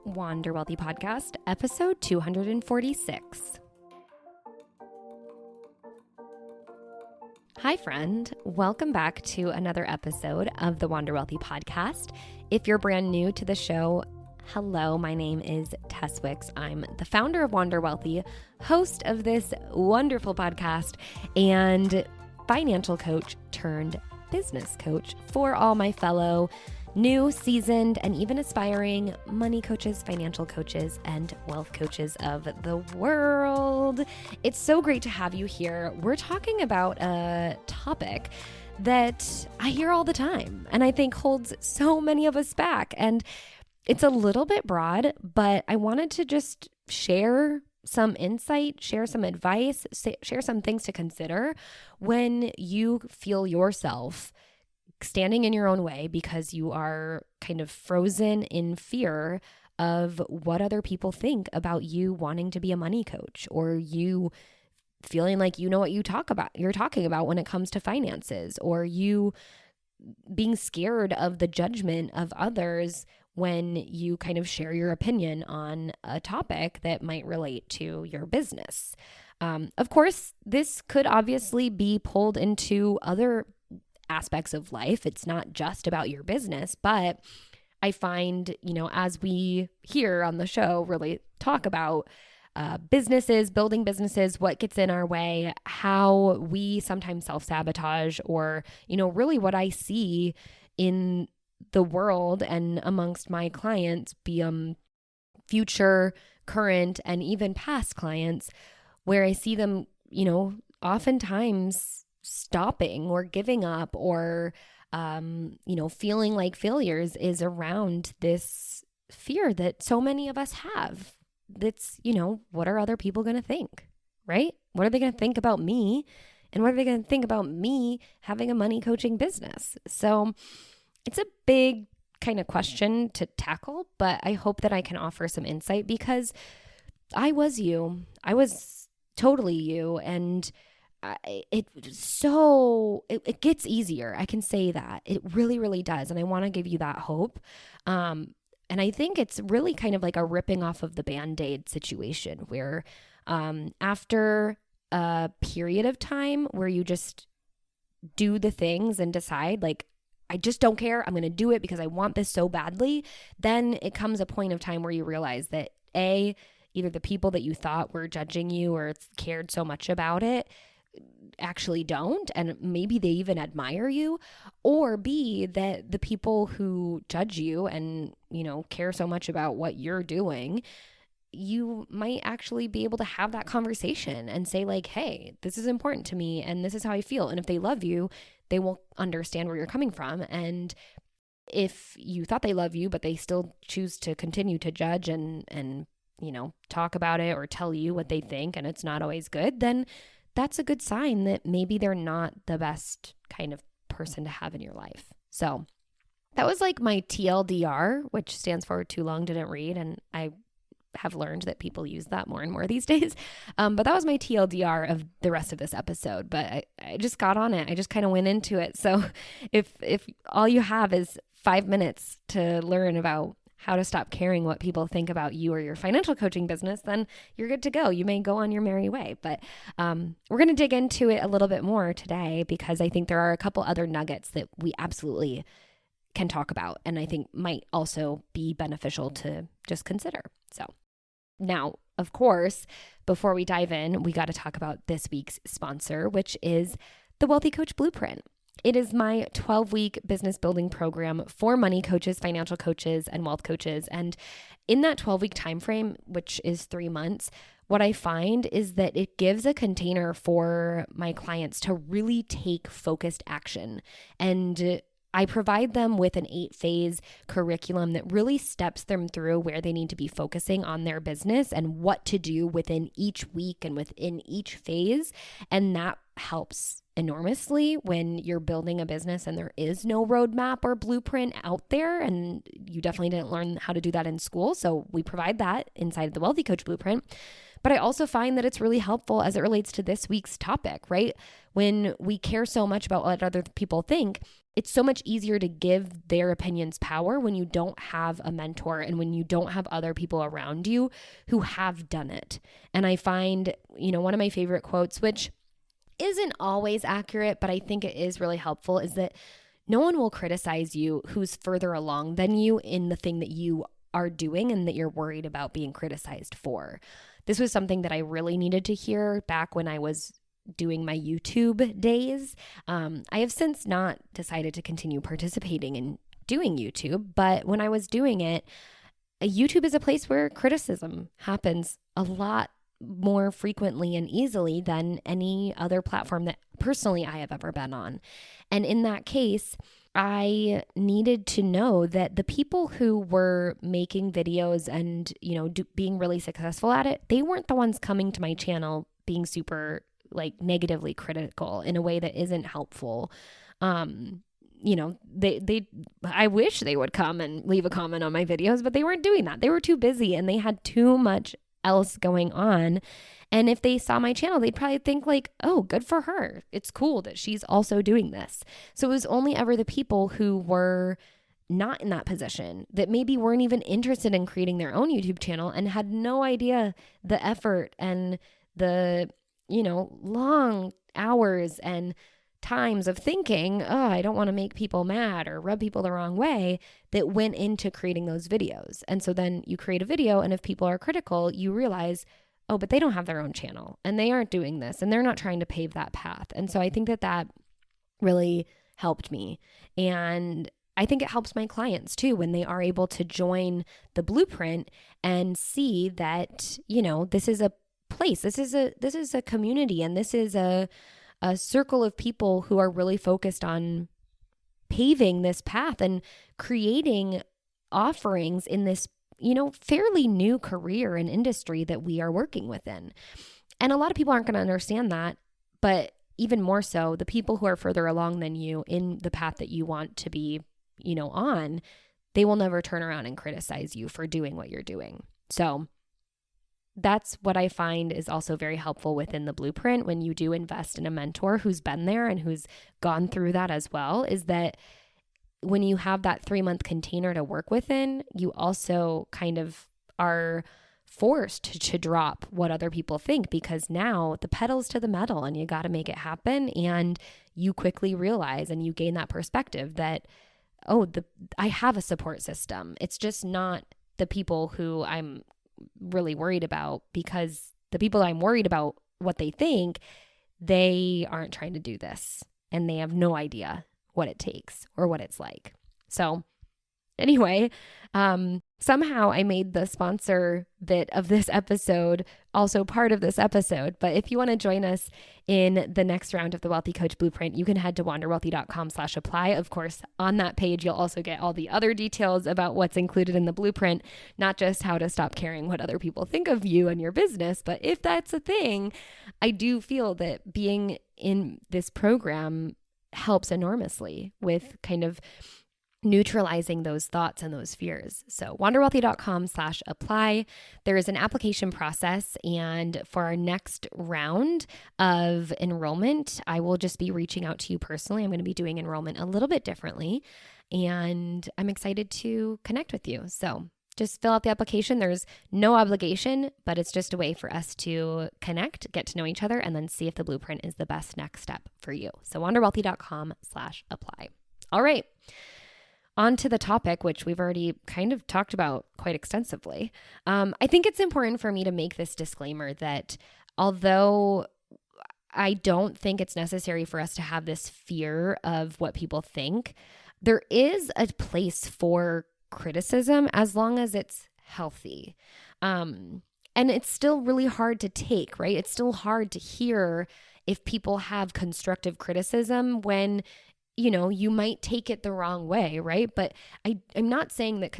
Wander Wealthy Podcast, episode 246. Hi, friend. Welcome back to another episode of the Wander Wealthy Podcast. If you're brand new to the show, hello, my name is Tess Wicks. I'm the founder of Wander Wealthy, host of this wonderful podcast, and financial coach turned business coach for all my fellow new, seasoned, and even aspiring money coaches, financial coaches, and wealth coaches of the world. It's so great to have you here. We're talking about a topic that I hear all the time and I think holds so many of us back. And it's a little bit broad, but I wanted to just share some insight, share some advice, share some things to consider when you feel yourself standing in your own way because you are kind of frozen in fear of what other people think about you wanting to be a money coach, or you feeling like you know what you're talking about when it comes to finances, or you being scared of the judgment of others when you kind of share your opinion on a topic that might relate to your business. Of course, this could obviously be pulled into other aspects of life. It's not just about your business, but I find, as we here on the show really talk about businesses, building businesses, what gets in our way, how we sometimes self-sabotage, or, really what I see in the world and amongst my clients, be future, current, and even past clients, where I see them, oftentimes stopping or giving up or, feeling like failures is around this fear that so many of us have. That's, what are other people going to think, right? What are they going to think about me? And what are they going to think about me having a money coaching business? So it's a big kind of question to tackle, but I hope that I can offer some insight because I was you. I was totally you. And it gets easier. I can say that. It really, really does. And I want to give you that hope. And I think it's really kind of like a ripping off of the Band-Aid situation where after a period of time where you just do the things and decide like, I just don't care. I'm going to do it because I want this so badly. Then it comes a point of time where you realize that either the people that you thought were judging you or cared so much about it actually don't, and maybe they even admire you, or B, that the people who judge you and, care so much about what you're doing, you might actually be able to have that conversation and say like, hey, this is important to me and this is how I feel. And if they love you, they will understand where you're coming from. And if you thought they love you, but they still choose to continue to judge and talk about it or tell you what they think, and it's not always good, then that's a good sign that maybe they're not the best kind of person to have in your life. So that was like my TLDR, which stands for too long didn't read. And I have learned that people use that more and more these days. But that was my TLDR of the rest of this episode. But I just got on it. I just kind of went into it. So if all you have is 5 minutes to learn about how to stop caring what people think about you or your financial coaching business, then you're good to go. You may go on your merry way. But we're going to dig into it a little bit more today because I think there are a couple other nuggets that we absolutely can talk about and I think might also be beneficial to just consider. So now, of course, before we dive in, we got to talk about this week's sponsor, which is the Wealthy Coach Blueprint. It is my 12-week business building program for money coaches, financial coaches, and wealth coaches. And in that 12-week time frame, which is 3 months, what I find is that it gives a container for my clients to really take focused action. And I provide them with an 8-phase curriculum that really steps them through where they need to be focusing on their business and what to do within each week and within each phase. And that helps enormously when you're building a business and there is no roadmap or blueprint out there. And you definitely didn't learn how to do that in school. So we provide that inside of the Wealthy Coach Blueprint. But I also find that it's really helpful as it relates to this week's topic, right? When we care so much about what other people think, it's so much easier to give their opinions power when you don't have a mentor and when you don't have other people around you who have done it. And I find, one of my favorite quotes, which isn't always accurate, but I think it is really helpful, is that no one will criticize you who's further along than you in the thing that you are doing and that you're worried about being criticized for. This was something that I really needed to hear back when I was doing my YouTube days. I have since not decided to continue participating in doing YouTube, but when I was doing it, YouTube is a place where criticism happens a lot more frequently and easily than any other platform that personally I have ever been on. And in that case, I needed to know that the people who were making videos and, being really successful at it, they weren't the ones coming to my channel being super negatively critical in a way that isn't helpful. I wish they would come and leave a comment on my videos, but they weren't doing that. They were too busy and they had too much else going on. And if they saw my channel, they'd probably think oh, good for her. It's cool that she's also doing this. So it was only ever the people who were not in that position, that maybe weren't even interested in creating their own YouTube channel and had no idea the effort and the, long hours and times of thinking, oh, I don't want to make people mad or rub people the wrong way, that went into creating those videos. And so then you create a video, and if people are critical, you realize, oh, but they don't have their own channel and they aren't doing this and they're not trying to pave that path. And so I think that really helped me. And I think it helps my clients too when they are able to join the blueprint and see that, this is a place, this is a community, and this is a circle of people who are really focused on paving this path and creating offerings in this, fairly new career and industry that we are working within. And a lot of people aren't going to understand that, but even more so, the people who are further along than you in the path that you want to be, on, they will never turn around and criticize you for doing what you're doing. So that's what I find is also very helpful within the blueprint when you do invest in a mentor who's been there and who's gone through that as well, is that when you have that 3-month container to work within, you also kind of are forced to drop what other people think, because now the pedal's to the metal and you got to make it happen. And you quickly realize and you gain that perspective that, I have a support system. It's just not the people who I'm really worried about, because the people I'm worried about what they think, they aren't trying to do this and they have no idea what it takes or what it's like. So anyway, somehow I made the sponsor bit of this episode also part of this episode. But if you want to join us in the next round of the Wealthy Coach Blueprint, you can head to wanderwealthy.com/apply. Of course, on that page, you'll also get all the other details about what's included in the blueprint, not just how to stop caring what other people think of you and your business. But if that's a thing, I do feel that being in this program helps enormously with kind of neutralizing those thoughts and those fears. So wanderwealthy.com/apply. There is an application process. And for our next round of enrollment, I will just be reaching out to you personally. I'm going to be doing enrollment a little bit differently, and I'm excited to connect with you. So just fill out the application. There's no obligation, but it's just a way for us to connect, get to know each other, and then see if the blueprint is the best next step for you. So wanderwealthy.com/apply. All right. On to the topic, which we've already kind of talked about quite extensively. I think it's important for me to make this disclaimer that although I don't think it's necessary for us to have this fear of what people think, there is a place for criticism as long as it's healthy. And it's still really hard to take, right? It's still hard to hear if people have constructive criticism when you might take it the wrong way, right? But I'm not saying that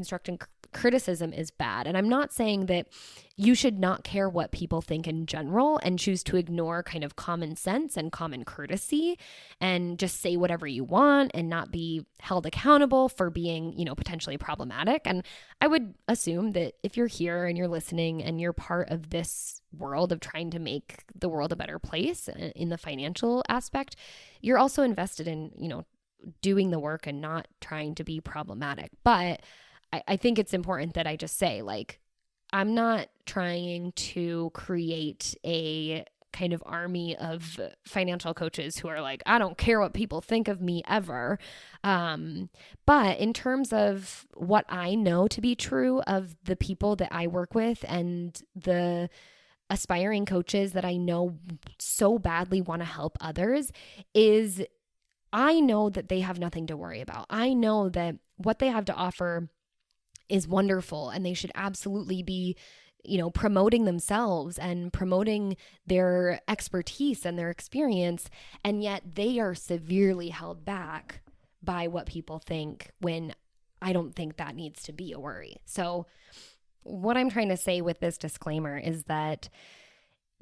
criticism is bad. And I'm not saying that you should not care what people think in general and choose to ignore kind of common sense and common courtesy and just say whatever you want and not be held accountable for being, potentially problematic. And I would assume that if you're here and you're listening and you're part of this world of trying to make the world a better place in the financial aspect, you're also invested in, doing the work and not trying to be problematic. But I think it's important that I just say, like, I'm not trying to create a kind of army of financial coaches who are like, I don't care what people think of me ever. But in terms of what I know to be true of the people that I work with and the aspiring coaches that I know so badly want to help others, is I know that they have nothing to worry about. I know that what they have to offer is wonderful, and they should absolutely be, promoting themselves and promoting their expertise and their experience. And yet they are severely held back by what people think, when I don't think that needs to be a worry. So what I'm trying to say with this disclaimer is that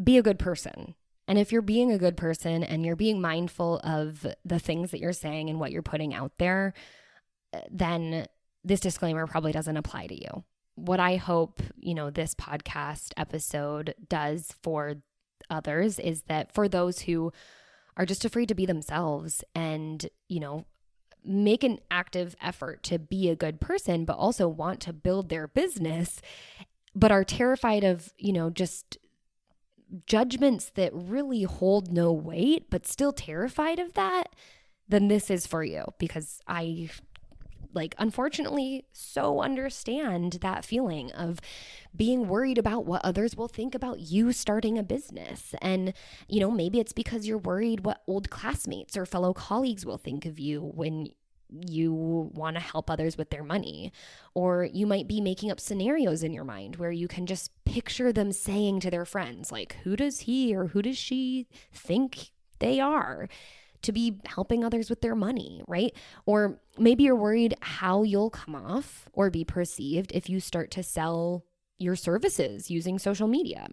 be a good person. And if you're being a good person and you're being mindful of the things that you're saying and what you're putting out there, then this disclaimer probably doesn't apply to you. What I hope, this podcast episode does for others is that for those who are just afraid to be themselves and, make an active effort to be a good person, but also want to build their business, but are terrified of, just judgments that really hold no weight, but still terrified of that, then this is for you, because I unfortunately so understand that feeling of being worried about what others will think about you starting a business. And, maybe it's because you're worried what old classmates or fellow colleagues will think of you when you want to help others with their money. Or you might be making up scenarios in your mind where you can just picture them saying to their friends, like, who does he or who does she think they are to be helping others with their money, right? Or maybe you're worried how you'll come off or be perceived if you start to sell your services using social media.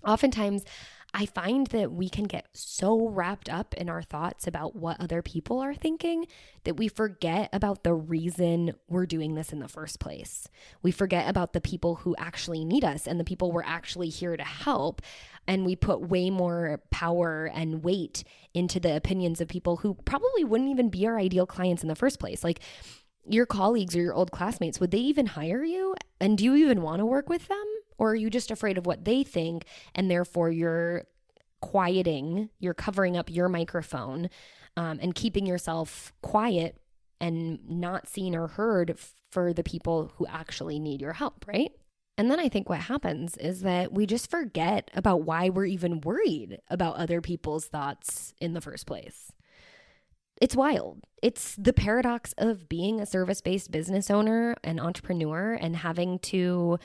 Oftentimes, I find that we can get so wrapped up in our thoughts about what other people are thinking that we forget about the reason we're doing this in the first place. We forget about the people who actually need us and the people we're actually here to help. And we put way more power and weight into the opinions of people who probably wouldn't even be our ideal clients in the first place. Like your colleagues or your old classmates, would they even hire you? And do you even want to work with them? Or are you just afraid of what they think, and therefore you're covering up your microphone and keeping yourself quiet and not seen or heard for the people who actually need your help, right? And then I think what happens is that we just forget about why we're even worried about other people's thoughts in the first place. It's wild. It's the paradox of being a service-based business owner and entrepreneur and having to,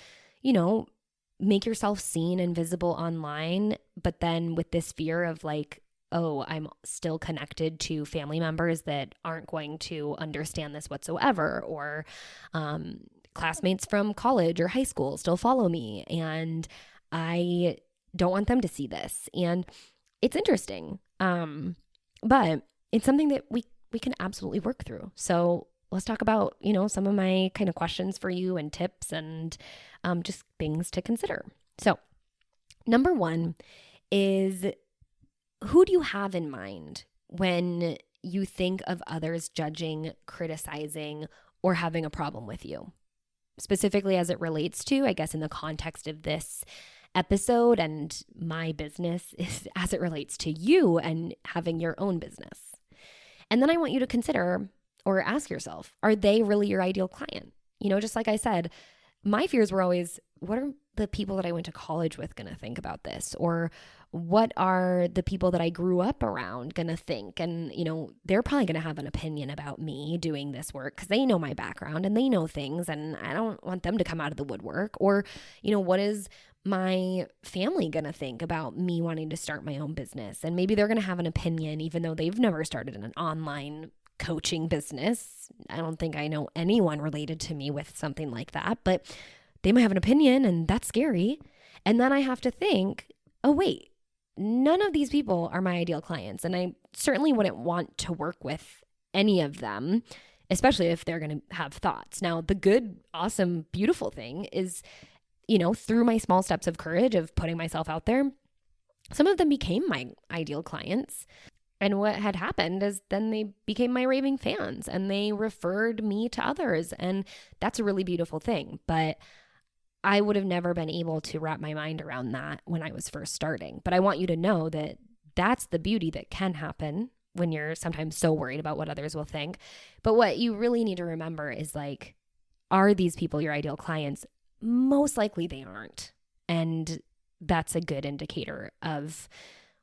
make yourself seen and visible online, but then with this fear of like, oh, I'm still connected to family members that aren't going to understand this whatsoever, or classmates from college or high school still follow me, and I don't want them to see this. And it's interesting, but it's something that we can absolutely work through. So let's talk about, some of my kind of questions for you and tips and just things to consider. So number one is, who do you have in mind when you think of others judging, criticizing, or having a problem with you? Specifically as it relates to, I guess in the context of this episode and my business, is as it relates to you and having your own business. And then I want you to consider or ask yourself, are they really your ideal client? Just like I said, my fears were always, what are the people that I went to college with going to think about this? Or what are the people that I grew up around going to think? And, they're probably going to have an opinion about me doing this work because they know my background and they know things, and I don't want them to come out of the woodwork. Or, what is my family going to think about me wanting to start my own business? And maybe they're going to have an opinion even though they've never started an online coaching business. I don't think I know anyone related to me with something like that, but they might have an opinion, and that's scary. And then I have to think, oh, wait, none of these people are my ideal clients. And I certainly wouldn't want to work with any of them, especially if they're going to have thoughts. Now, the good, awesome, beautiful thing is, through my small steps of courage of putting myself out there, some of them became my ideal clients. And what had happened is then they became my raving fans and they referred me to others. And that's a really beautiful thing. But I would have never been able to wrap my mind around that when I was first starting. But I want you to know that that's the beauty that can happen when you're sometimes so worried about what others will think. But what you really need to remember is like, are these people your ideal clients? Most likely they aren't. And that's a good indicator of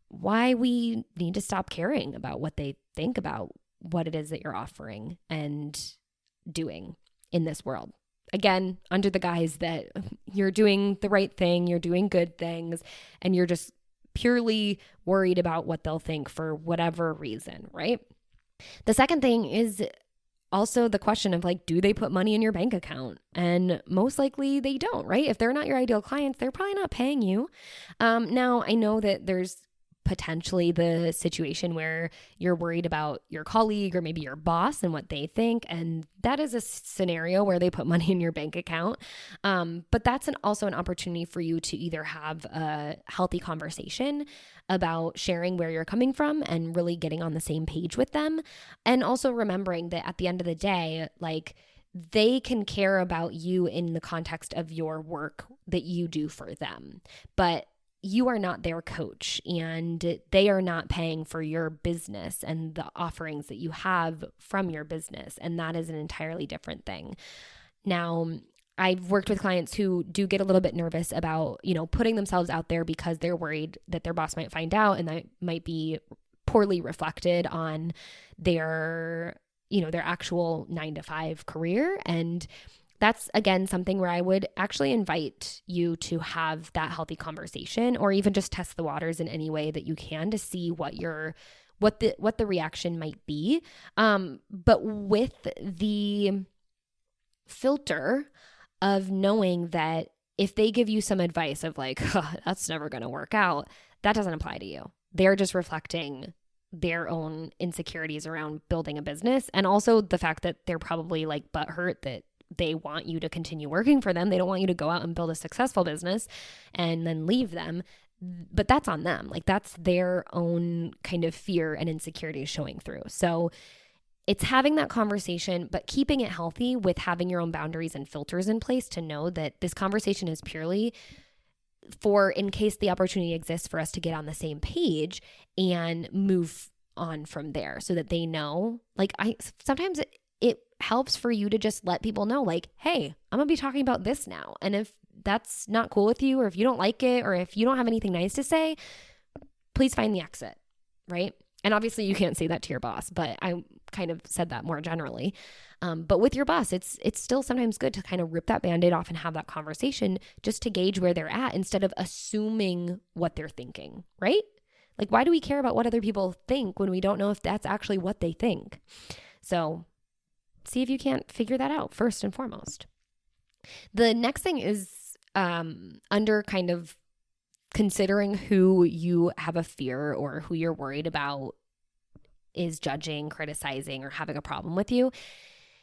why we need to stop caring about what they think about what it is that you're offering and doing in this world. Again, under the guise that you're doing the right thing, you're doing good things, and you're just purely worried about what they'll think for whatever reason, right? The second thing is also the question of like, do they put money in your bank account? And most likely they don't, right? If they're not your ideal clients, they're probably not paying you. Now, I know that there's potentially the situation where you're worried about your colleague or maybe your boss and what they think. And that is a scenario where they put money in your bank account. But that's also an opportunity for you to either have a healthy conversation about sharing where you're coming from and really getting on the same page with them. And also remembering that at the end of the day, like, they can care about you in the context of your work that you do for them. But you are not their coach, and they are not paying for your business and the offerings that you have from your business. And that is an entirely different thing. Now, I've worked with clients who do get a little bit nervous about, putting themselves out there because they're worried that their boss might find out, and that might be poorly reflected on their actual 9-to-5 career. And that's, again, something where I would actually invite you to have that healthy conversation, or even just test the waters in any way that you can to see what the reaction might be. But with the filter of knowing that if they give you some advice of like, that's never going to work out, that doesn't apply to you. They're just reflecting their own insecurities around building a business, and also the fact that they're probably like butthurt that they want you to continue working for them. They don't want you to go out and build a successful business and then leave them. But that's on them. Like, that's their own kind of fear and insecurity showing through. So it's having that conversation, but keeping it healthy with having your own boundaries and filters in place to know that this conversation is purely for in case the opportunity exists for us to get on the same page and move on from there, so that they know. Like, sometimes it helps for you to just let people know, like, hey, I'm gonna be talking about this now. And if that's not cool with you, or if you don't like it, or if you don't have anything nice to say, please find the exit, right? And obviously you can't say that to your boss, but I kind of said that more generally. But with your boss, it's still sometimes good to kind of rip that Band-Aid off and have that conversation just to gauge where they're at, instead of assuming what they're thinking, right? Like, why do we care about what other people think when we don't know if that's actually what they think? So see if you can't figure that out first and foremost. The next thing is under kind of considering who you have a fear or who you're worried about is judging, criticizing, or having a problem with you,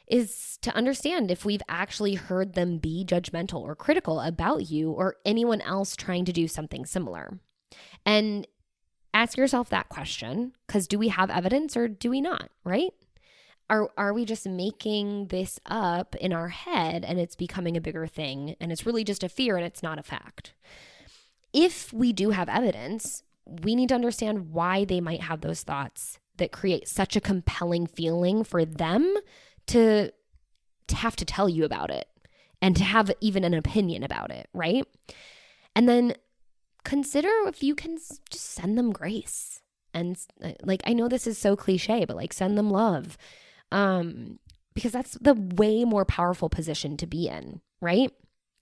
is to understand if we've actually heard them be judgmental or critical about you or anyone else trying to do something similar. And ask yourself that question, because do we have evidence or do we not, right? Are we just making this up in our head and it's becoming a bigger thing and it's really just a fear and it's not a fact? If we do have evidence, we need to understand why they might have those thoughts that create such a compelling feeling for them to have to tell you about it and to have even an opinion about it, right? And then consider if you can just send them grace. And like, I know this is so cliche, but like, send them love. Because that's the way more powerful position to be in, right?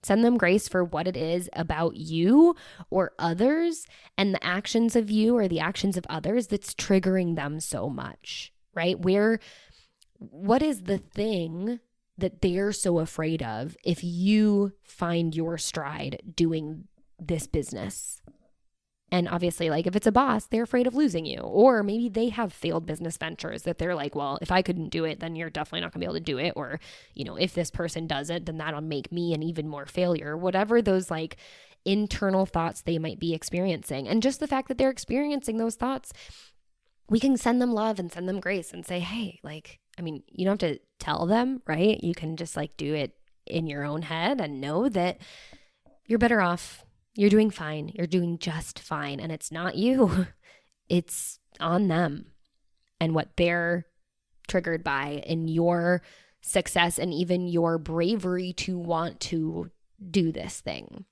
Send them grace for what it is about you or others and the actions of you or the actions of others that's triggering them so much, right? Where what is the thing that they're so afraid of if you find your stride doing this business? And obviously, like if it's a boss, they're afraid of losing you. Or maybe they have failed business ventures that they're like, well, if I couldn't do it, then you're definitely not gonna be able to do it. Or, if this person does it, then that'll make me an even more failure. Whatever those like internal thoughts they might be experiencing. And just the fact that they're experiencing those thoughts, we can send them love and send them grace and say, hey, like, you don't have to tell them, right? You can just like do it in your own head and know that you're better off. You're doing fine. You're doing just fine. And it's not you. It's on them and what they're triggered by and your success and even your bravery to want to do this thing.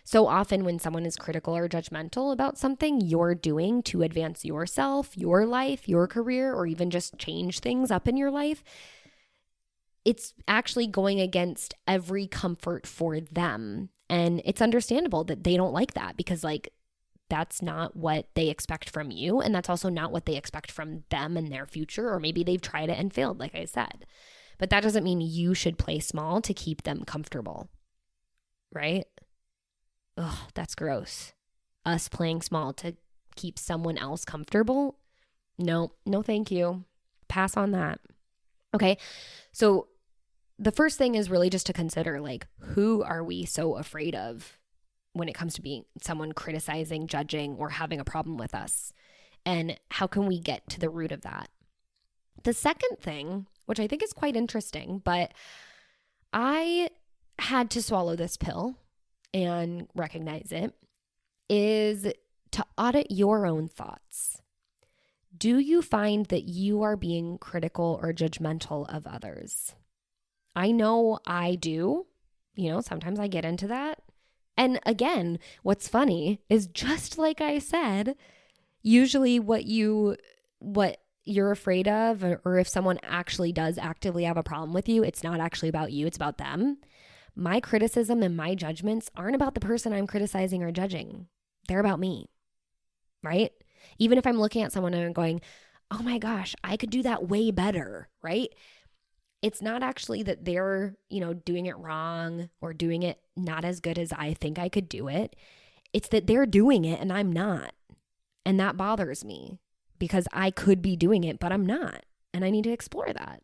So often when someone is critical or judgmental about something you're doing to advance yourself, your life, your career, or even just change things up in your life, it's actually going against every comfort for them. And it's understandable that they don't like that because like that's not what they expect from you. And that's also not what they expect from them in their future. Or maybe they've tried it and failed, like I said. But that doesn't mean you should play small to keep them comfortable, right? Oh, that's gross. Us playing small to keep someone else comfortable? No, thank you. Pass on that. Okay, so the first thing is really just to consider like, who are we so afraid of when it comes to being someone criticizing, judging, or having a problem with us? And how can we get to the root of that? The second thing, which I think is quite interesting, but I had to swallow this pill and recognize it, is to audit your own thoughts. Do you find that you are being critical or judgmental of others? I know I do. Sometimes I get into that. And again, what's funny is just like I said, usually what you're afraid of, or if someone actually does actively have a problem with you, it's not actually about you, it's about them. My criticism and my judgments aren't about the person I'm criticizing or judging. They're about me, right? Even if I'm looking at someone and I'm going, oh my gosh, I could do that way better, right? It's not actually that they're, doing it wrong or doing it not as good as I think I could do it. It's that they're doing it and I'm not. And that bothers me because I could be doing it, but I'm not. And I need to explore that.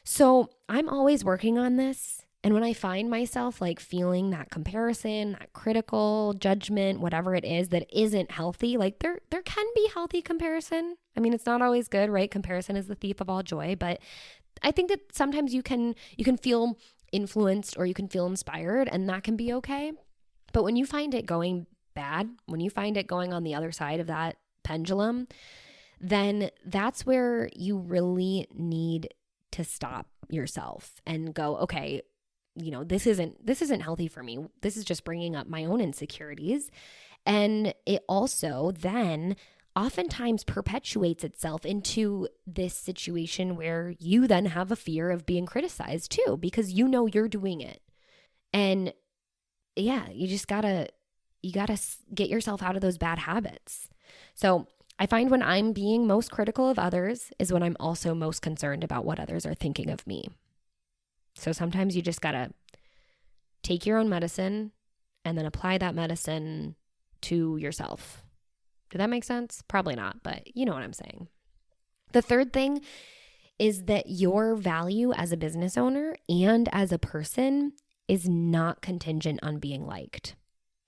So I'm always working on this. And when I find myself like feeling that comparison, that critical judgment, whatever it is that isn't healthy, like there can be healthy comparison. It's not always good, right? Comparison is the thief of all joy, but I think that sometimes you can feel influenced or you can feel inspired, and that can be okay. But when you find it going bad, when you find it going on the other side of that pendulum, then that's where you really need to stop yourself and go, okay, this isn't healthy for me. This is just bringing up my own insecurities. And it also then oftentimes perpetuates itself into this situation where you then have a fear of being criticized too, because you're doing it. And yeah, you gotta get yourself out of those bad habits. So I find when I'm being most critical of others is when I'm also most concerned about what others are thinking of me. So sometimes you just gotta take your own medicine and then apply that medicine to yourself. Did that make sense? Probably not, but you know what I'm saying. The third thing is that your value as a business owner and as a person is not contingent on being liked.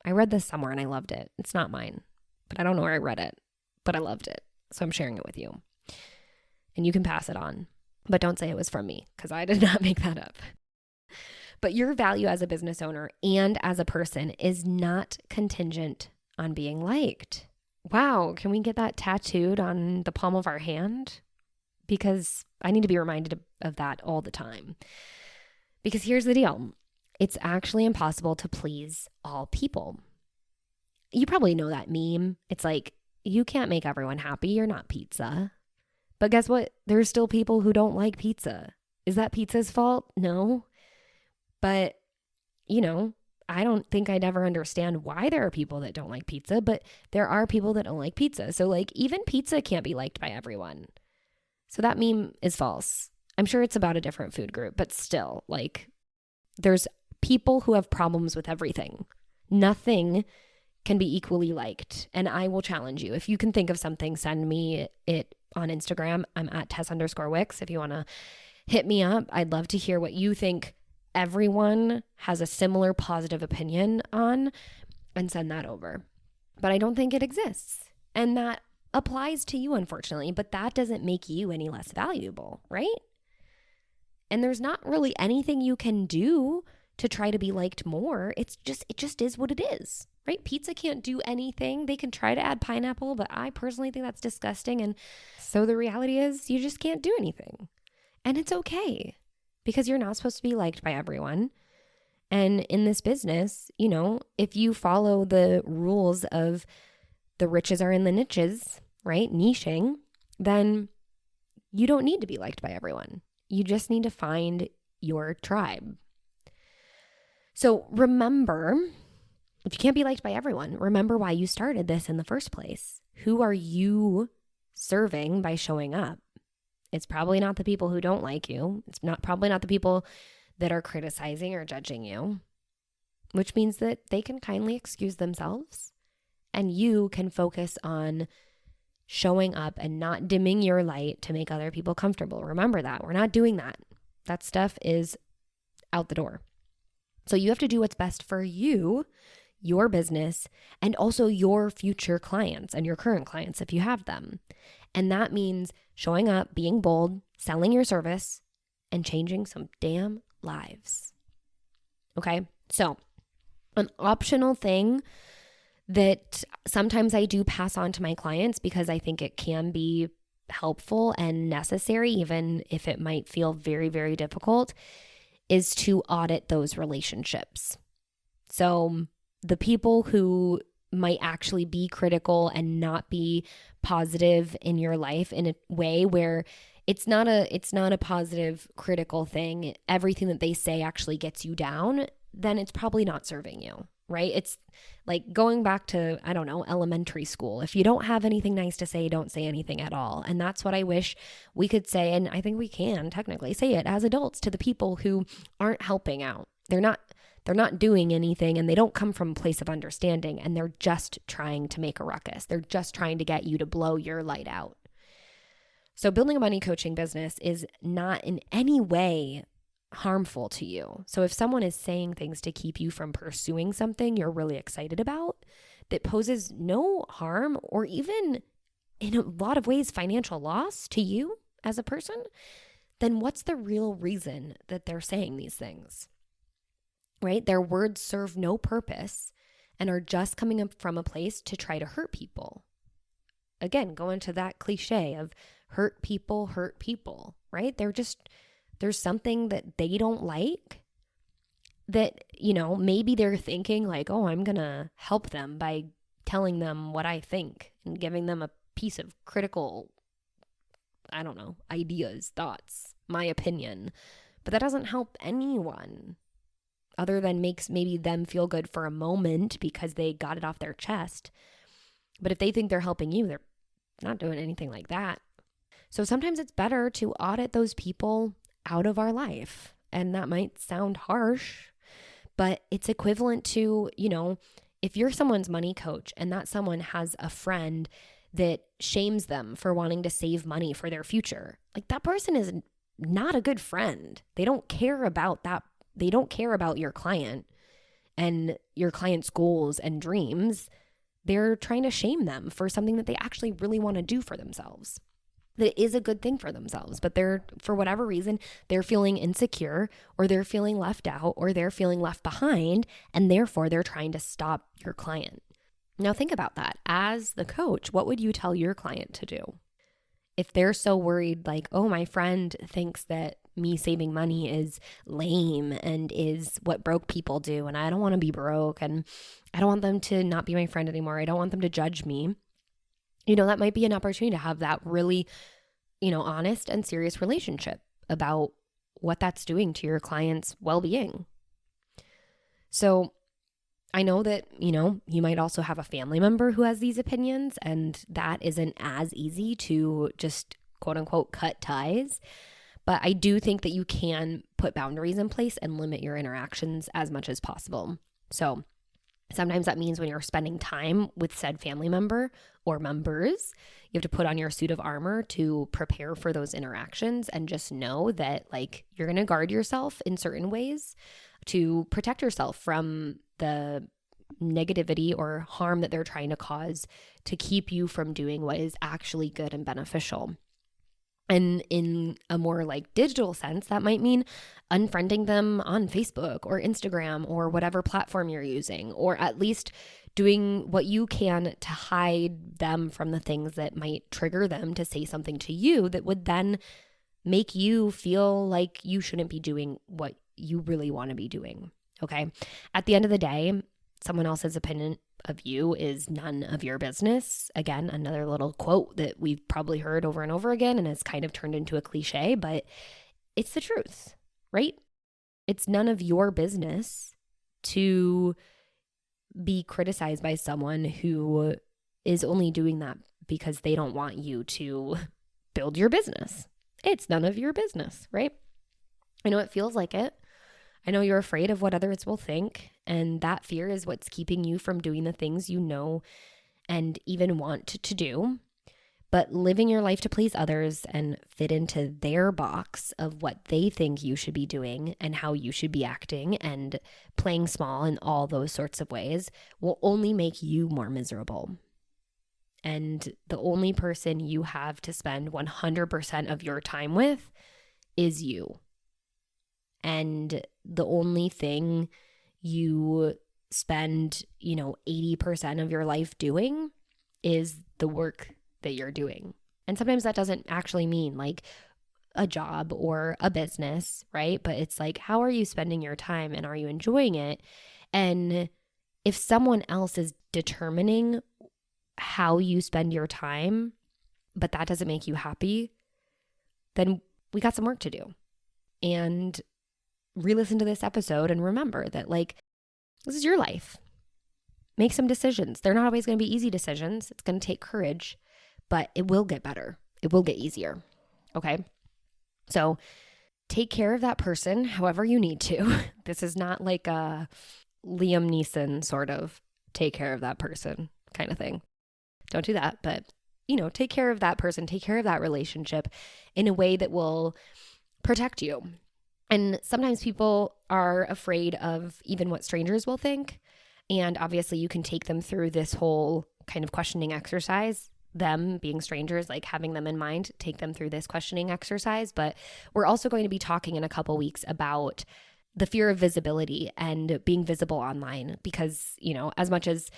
I read this somewhere and I loved it. It's not mine, but I don't know where I read it, but I loved it. So I'm sharing it with you. And you can pass it on, but don't say it was from me because I did not make that up. But your value as a business owner and as a person is not contingent on being liked. Wow, can we get that tattooed on the palm of our hand? Because I need to be reminded of that all the time. Because here's the deal. It's actually impossible to please all people. You probably know that meme. It's like, you can't make everyone happy. You're not pizza. But guess what? There's still people who don't like pizza. Is that pizza's fault? No. But, I don't think I'd ever understand why there are people that don't like pizza, but there are people that don't like pizza. So like even pizza can't be liked by everyone. So that meme is false. I'm sure it's about a different food group, but still, like, there's people who have problems with everything. Nothing can be equally liked. And I will challenge you. If you can think of something, send me it on Instagram. I'm at Tess_Wicks. If you want to hit me up, I'd love to hear what you think everyone has a similar positive opinion on, and send that over. But I don't think it exists. And that applies to you, unfortunately, but that doesn't make you any less valuable, right? And there's not really anything you can do to try to be liked more. It just is what it is, right? Pizza can't do anything. They can try to add pineapple, but I personally think that's disgusting. And so the reality is you just can't do anything. And it's okay, because you're not supposed to be liked by everyone. And in this business, you know, if you follow the rules of the riches are in the niches, right? Niching, then you don't need to be liked by everyone. You just need to find your tribe. So remember, if you can't be liked by everyone, remember why you started this in the first place. Who are you serving by showing up? It's probably not the people who don't like you. It's probably not the people that are criticizing or judging you, which means that they can kindly excuse themselves and you can focus on showing up and not dimming your light to make other people comfortable. Remember that. We're not doing that. That stuff is out the door. So you have to do what's best for you, your business, and also your future clients and your current clients if you have them. And that means showing up, being bold, selling your service, and changing some damn lives. Okay? So an optional thing that sometimes I do pass on to my clients because I think it can be helpful and necessary, even if it might feel very, very difficult, is to audit those relationships. So the people who might actually be critical and not be positive in your life in a way where it's not a positive critical thing, everything that they say actually gets you down, then it's probably not serving you, right? It's like going back to, I don't know, elementary school. If you don't have anything nice to say, don't say anything at all. And that's what I wish we could say. And I think we can technically say it as adults to the people who aren't helping out. They're not doing anything, and they don't come from a place of understanding, and they're just trying to make a ruckus. They're just trying to get you to blow your light out. So building a money coaching business is not in any way harmful to you. So if someone is saying things to keep you from pursuing something you're really excited about that poses no harm or even in a lot of ways financial loss to you as a person, then what's the real reason that they're saying these things? Right? Their words serve no purpose and are just coming up from a place to try to hurt people. Again, going to that cliche of hurt people, right? There's something that they don't like that, you know, maybe they're thinking like, oh, I'm going to help them by telling them what I think and giving them a piece of critical, I don't know, ideas, thoughts, my opinion. But that doesn't help anyone other than makes maybe them feel good for a moment because they got it off their chest. But if they think they're helping you, they're not doing anything like that. So sometimes it's better to audit those people out of our life. And that might sound harsh, but it's equivalent to, you know, if you're someone's money coach and that someone has a friend that shames them for wanting to save money for their future, like that person is not a good friend. They don't care about that. They don't care about your client and your client's goals and dreams. They're trying to shame them for something that they actually really want to do for themselves. That is a good thing for themselves, but they're, for whatever reason, they're feeling insecure or they're feeling left out or they're feeling left behind, and therefore they're trying to stop your client. Now think about that. As the coach, what would you tell your client to do? If they're so worried, like, oh, my friend thinks that me saving money is lame and is what broke people do, and I don't want to be broke, and I don't want them to not be my friend anymore. I don't want them to judge me. You know, that might be an opportunity to have that really, you know, honest and serious relationship about what that's doing to your client's well-being. So I know that, you know, you might also have a family member who has these opinions, and that isn't as easy to just quote unquote cut ties. But I do think that you can put boundaries in place and limit your interactions as much as possible. So sometimes that means when you're spending time with said family member or members, you have to put on your suit of armor to prepare for those interactions and just know that like you're going to guard yourself in certain ways to protect yourself from the negativity or harm that they're trying to cause to keep you from doing what is actually good and beneficial. And in a more like digital sense, that might mean unfriending them on Facebook or Instagram or whatever platform you're using, or at least doing what you can to hide them from the things that might trigger them to say something to you that would then make you feel like you shouldn't be doing what you really want to be doing. Okay. At the end of the day, someone else's opinion of you is none of your business. Again, another little quote that we've probably heard over and over again and has kind of turned into a cliche, but it's the truth, right? It's none of your business to be criticized by someone who is only doing that because they don't want you to build your business. It's none of your business, right? I know it feels like it. I know you're afraid of what others will think, and that fear is what's keeping you from doing the things you know and even want to do. But living your life to please others and fit into their box of what they think you should be doing and how you should be acting and playing small in all those sorts of ways will only make you more miserable. And the only person you have to spend 100% of your time with is you. And the only thing you spend, 80% of your life doing is the work that you're doing. And sometimes that doesn't actually mean like a job or a business, right? But it's like, how are you spending your time and are you enjoying it? And if someone else is determining how you spend your time, but that doesn't make you happy, then we got some work to do. And re-listen to this episode and remember that like, this is your life. Make some decisions. They're not always going to be easy decisions. It's going to take courage, but it will get better. It will get easier. Okay. So take care of that person however you need to. This is not like a Liam Neeson sort of take care of that person kind of thing. Don't do that, but take care of that person, take care of that relationship in a way that will protect you. And sometimes people are afraid of even what strangers will think. And obviously you can take them through this whole kind of questioning exercise, them being strangers, like having them in mind, take them through this questioning exercise. But we're also going to be talking in a couple weeks about the fear of visibility and being visible online because, as much as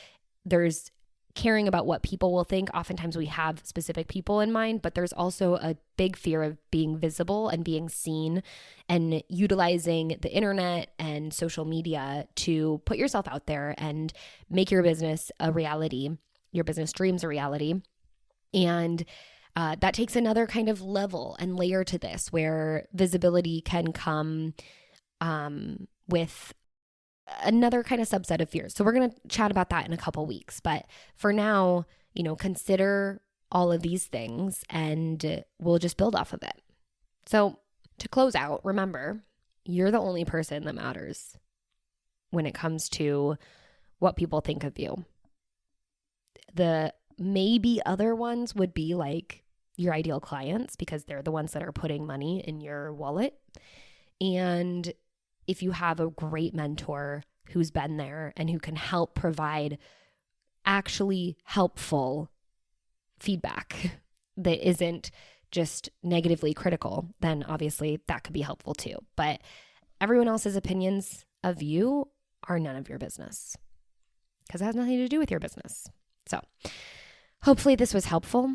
there's caring about what people will think, oftentimes we have specific people in mind, but there's also a big fear of being visible and being seen and utilizing the internet and social media to put yourself out there and make your business a reality, your business dreams a reality. And that takes another kind of level and layer to this where visibility can come with another kind of subset of fears. So we're going to chat about that in a couple weeks. But for now, consider all of these things and we'll just build off of it. So to close out, remember, you're the only person that matters when it comes to what people think of you. The maybe other ones would be like your ideal clients because they're the ones that are putting money in your wallet. And if you have a great mentor who's been there and who can help provide actually helpful feedback that isn't just negatively critical, then obviously that could be helpful too. But everyone else's opinions of you are none of your business because it has nothing to do with your business. So hopefully this was helpful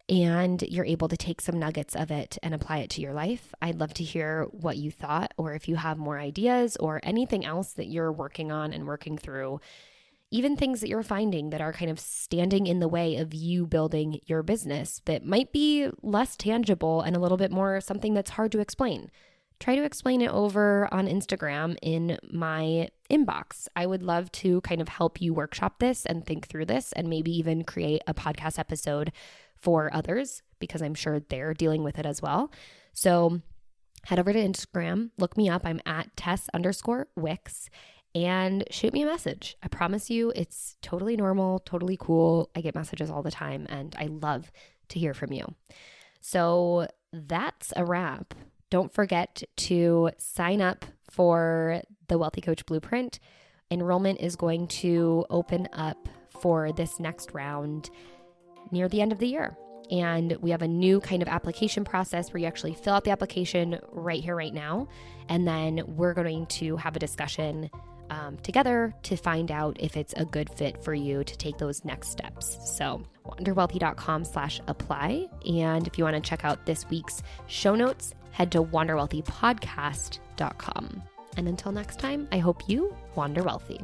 and you're able to take some nuggets of it and apply it to your life. I'd love to hear what you thought, or if you have more ideas or anything else that you're working on and working through, even things that you're finding that are kind of standing in the way of you building your business that might be less tangible and a little bit more something that's hard to explain. Try to explain it over on Instagram in my inbox. I would love to kind of help you workshop this and think through this and maybe even create a podcast episode for others because I'm sure they're dealing with it as well. So head over to Instagram, look me up. I'm at Tess_Wicks and shoot me a message. I promise you it's totally normal, totally cool. I get messages all the time and I love to hear from you. So that's a wrap. Don't forget to sign up for the Wealthy Coach Blueprint. Enrollment is going to open up for this next round near the end of the year. And we have a new kind of application process where you actually fill out the application right here, right now. And then we're going to have a discussion together to find out if it's a good fit for you to take those next steps. So wanderwealthy.com/apply. And if you want to check out this week's show notes, head to wanderwealthypodcast.com. And until next time, I hope you wander wealthy.